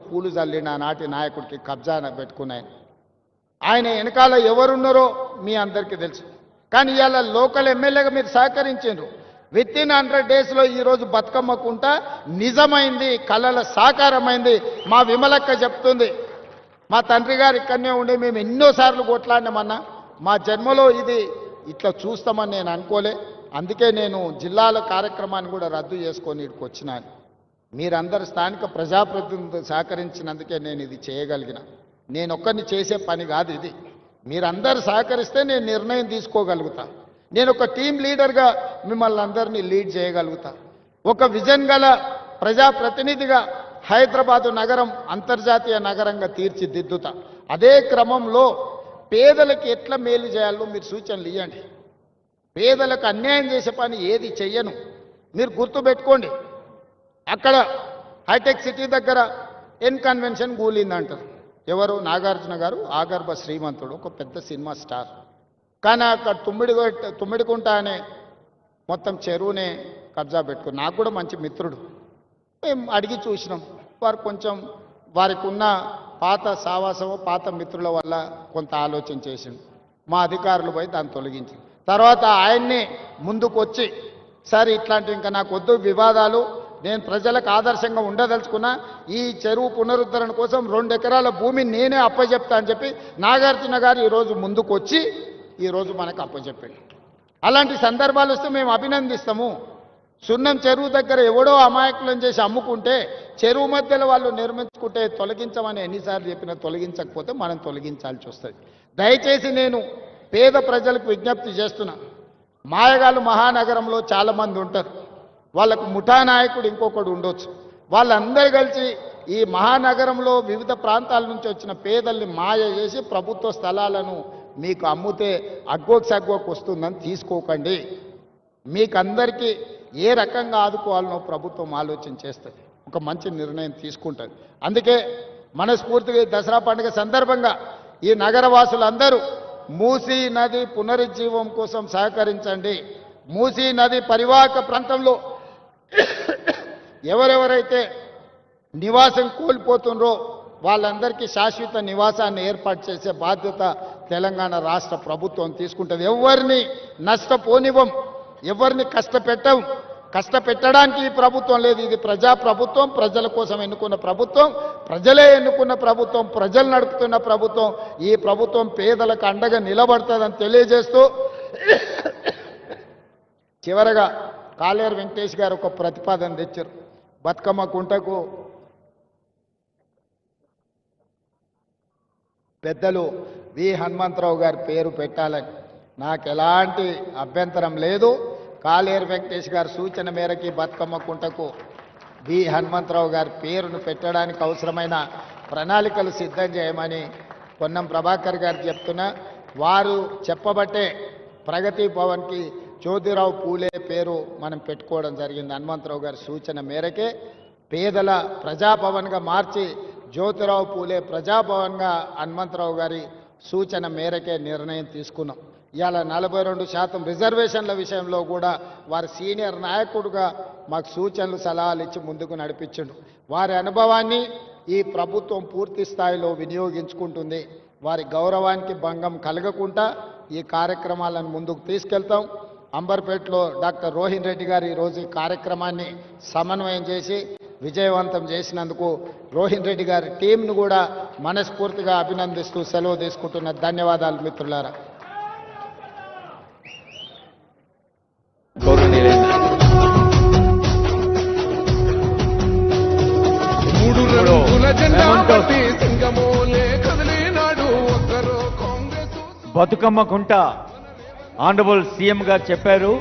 పూలు చల్లిన నాటి నాయకుడికి కబ్జా పెట్టుకున్నాయి. ఆయన వెనకాల ఎవరున్నారో మీ అందరికీ తెలుసు. కానీ ఇవాళ లోకల్ ఎమ్మెల్యేగా మీరు సహకరించారు. విత్ ఇన్ 100 డేస్లో ఈరోజు బతుకమ్మ కుంట నిజమైంది, కళల సాకారమైంది. మా విమలక్క చెప్తుంది, మా తండ్రి గారు ఇక్కడనే ఉండి మేము ఎన్నోసార్లు కొట్లాడినామన్నా, మా జన్మలో ఇది ఇట్లా చూస్తామని నేను అనుకోలే. అందుకే నేను జిల్లాల కార్యక్రమాన్ని కూడా రద్దు చేసుకొని ఇక్కడికి వచ్చినాను. మీరందరు స్థానిక ప్రజాప్రతినిధులు సహకరించినందుకే నేను ఇది చేయగలిగిన. నేను ఒక్కరిని చేసే పని కాదు ఇది. మీరందరూ సహకరిస్తే నేను నిర్ణయం తీసుకోగలుగుతా. నేను ఒక టీం లీడర్గా మిమ్మల్ని అందరినీ లీడ్ చేయగలుగుతా. ఒక విజన్ గల ప్రజాప్రతినిధిగా హైదరాబాదు నగరం అంతర్జాతీయ నగరంగా తీర్చిదిద్దుతా. అదే క్రమంలో పేదలకు ఎట్లా మేలు చేయాలో మీరు సూచనలు ఇవ్వండి. పేదలకు అన్యాయం చేసే పని ఏది చెయ్యను. మీరు గుర్తుపెట్టుకోండి, అక్కడ హైటెక్ సిటీ దగ్గర ఎన్ కన్వెన్షన్ కూలిందంటారు. ఎవరు? నాగార్జున గారు, ఆగర్భ శ్రీమంతుడు, ఒక పెద్ద సినిమా స్టార్. కానీ అక్కడ తుమ్మిడికుంట అనే మొత్తం చెరువునే కబ్జా పెట్టుకుని, నాకు కూడా మంచి మిత్రుడు. మేము అడిగి చూసినాం. వారు కొంచెం వారికి ఉన్న పాత సావాసము, పాత మిత్రుల వల్ల కొంత ఆలోచన చేసింది. మా అధికారులు పోయి దాన్ని తొలగించింది. తర్వాత ఆయన్నే ముందుకు వచ్చి, సార్ ఇట్లాంటివి ఇంకా నాకు వద్దు వివాదాలు, నేను ప్రజలకు ఆదర్శంగా ఉండదలుచుకున్నా, ఈ చెరువు పునరుద్ధరణ కోసం 2 ఎకరాల భూమిని నేనే అప్పచెప్తా అని చెప్పి నాగార్జున గారు ఈరోజు ముందుకు వచ్చి ఈరోజు మనకు అప్పచెప్పాడు. అలాంటి సందర్భాలు వస్తే మేము అభినందిస్తాము. సున్నం చెరువు దగ్గర ఎవడో అమాయకులను చేసి అమ్ముకుంటే, చెరువు మధ్యలో వాళ్ళు నిర్మించుకుంటే తొలగించమని ఎన్నిసార్లు చెప్పినా తొలగించకపోతే మనం తొలగించాల్సి వస్తుంది. దయచేసి నేను పేద ప్రజలకు విజ్ఞప్తి చేస్తున్నా. మాయగాళ్ళు మహానగరంలో చాలామంది ఉంటారు. వాళ్ళకు ముఠా నాయకుడు ఇంకొకడు ఉండొచ్చు. వాళ్ళందరూ కలిసి ఈ మహానగరంలో వివిధ ప్రాంతాల నుంచి వచ్చిన పేదల్ని మాయ చేసి ప్రభుత్వ స్థలాలను మీకు అమ్ముతే అగ్గోకి సగ్గోకి వస్తుందని తీసుకోకండి. మీకందరికీ ఏ రకంగా ఆదుకోవాలనో ప్రభుత్వం ఆలోచన చేస్తుంది, ఒక మంచి నిర్ణయం తీసుకుంటుంది. అందుకే మనస్ఫూర్తిగా దసరా పండుగ సందర్భంగా ఈ నగరవాసులందరూ మూసీ నది పునరుజ్జీవం కోసం సహకరించండి. మూసీ నది పరివాహక ప్రాంతంలో ఎవరెవరైతే నివాసం కోల్పోతుండ్రో వాళ్ళందరికీ శాశ్వత నివాసాన్ని ఏర్పాటు చేసే బాధ్యత తెలంగాణ రాష్ట్ర ప్రభుత్వం తీసుకుంటుంది. ఎవరిని నష్టపోనివ్వం, ఎవరిని కష్టపెట్టడానికి ఈ ప్రభుత్వం లేదు. ఇది ప్రజా ప్రభుత్వం, ప్రజల కోసం ఎన్నుకున్న ప్రభుత్వం, ప్రజలే ఎన్నుకున్న ప్రభుత్వం, ప్రజలు నడుపుతున్న ప్రభుత్వం. ఈ ప్రభుత్వం పేదలకు అండగా నిలబడుతుందని తెలియజేస్తూ చివరగా కాలేరు వెంకటేష్ గారు ఒక ప్రతిపాదన తెచ్చారు. బతుకమ్మ కుంటకు పెద్దలు వి హనుమంతరావు గారి పేరు పెట్టాలని నాకు ఎలాంటి అభ్యంతరం లేదు. కాలేరు వెంకటేష్ గారి సూచన మేరకి బతుకమ్మ కుంటకు వి హనుమంతరావు గారి పేరును పెట్టడానికి అవసరమైన ప్రణాళికలు సిద్ధం చేయమని పొన్నం ప్రభాకర్ గారు చెప్తున్నా. వారు చెప్పబట్టే ప్రగతి భవన్కి జ్యోతిరావు పూలే పేరు మనం పెట్టుకోవడం జరిగింది. హనుమంతరావు గారి సూచన మేరకే పేదల ప్రజాభవన్గా మార్చి జ్యోతిరావు పూలే ప్రజాభవన్గా హనుమంతరావు గారి సూచన మేరకే నిర్ణయం తీసుకున్నాం. ఇవాళ 42% రిజర్వేషన్ల విషయంలో కూడా వారి సీనియర్ నాయకుడుగా మాకు సూచనలు సలహాలు ఇచ్చి ముందుకు నడిపించిండు. వారి అనుభవాన్ని ఈ ప్రభుత్వం పూర్తి స్థాయిలో వినియోగించుకుంటుంది. వారి గౌరవానికి భంగం కలగకుండా ఈ కార్యక్రమాలను ముందుకు తీసుకెళ్తాం. అంబర్పేటలో డాక్టర్ రోహిన్ రెడ్డి గారు ఈరోజు ఈ కార్యక్రమాన్ని సమన్వయం చేసి విజయవంతం చేసినందుకు రోహిన్ రెడ్డి గారి టీంను కూడా మనస్ఫూర్తిగా అభినందిస్తూ సెలవు తీసుకుంటున్న. ధన్యవాదాలు మిత్రులారా. బతుకమ్మ కుంట ఆనరబుల్ సీఎం గారు చెప్పారు.